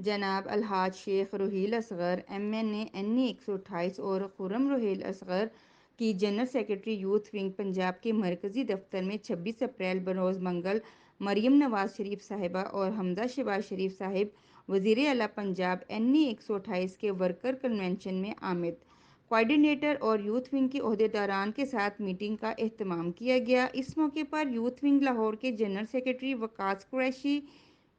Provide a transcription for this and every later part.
جناب الحاج شیخ روحیل اصغر MNA 128 اور خرم روحیل اصغر کی general secretary youth wing Punjab کے مرکزی دفتر میں 26 اپریل بروز منگل مریم نواز شریف صاحبہ اور حمزہ شہباز شریف صاحب وزیر اعلیٰ پنجاب NA 128 کے ورکر کنونشن میں آمد کوآرڈینیٹر اور یوتھ ونگ کے عہدیداران کے ساتھ میٹنگ کا اہتمام کیا گیا۔ اس موقع پر یوتھ ونگ لاہور کے جنرل سیکرٹری وقاص قریشی،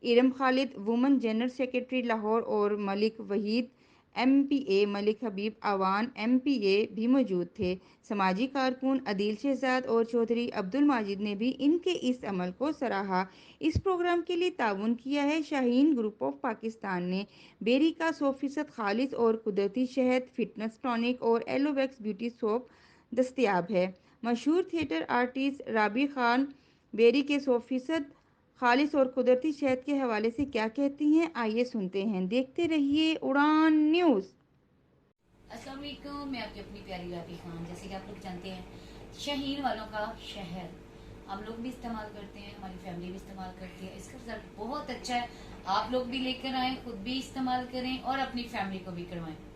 ارم خالد وومن جنرل سیکرٹری لاہور اور ملک وحید MPA، ملک حبیب اعوان MPA بھی موجود تھے۔ سماجی کارکن عدیل شہزاد اور چودھری عبدالماجد نے بھی ان کے اس عمل کو سراہا۔ اس پروگرام کے لیے تعاون کیا ہے۔ شاہین گروپ آف پاکستان نے بیری کا 100% خالص اور قدرتی شہد، فٹنس ٹانک اور ایلو ویکس بیوٹی سوپ دستیاب ہے۔ مشہور تھیٹر آرٹسٹ رابی خان بیری کے 100% خالص اور قدرتی شہد کے حوالے سے کیا کہتی ہیں، آئیے سنتے ہیں۔ دیکھتے رہیے اڑان نیوز۔ السلام علیکم، میں آپ کی اپنی پیاری رابی خان۔ جیسے کہ آپ لوگ جانتے ہیں، شاہین والوں کا شہد ہم لوگ بھی استعمال کرتے ہیں، ہماری فیملی بھی استعمال کرتی ہے۔ اس کا رزلٹ بہت اچھا ہے۔ آپ لوگ بھی لے کر آئیں، خود بھی استعمال کریں اور اپنی فیملی کو بھی کروائیں۔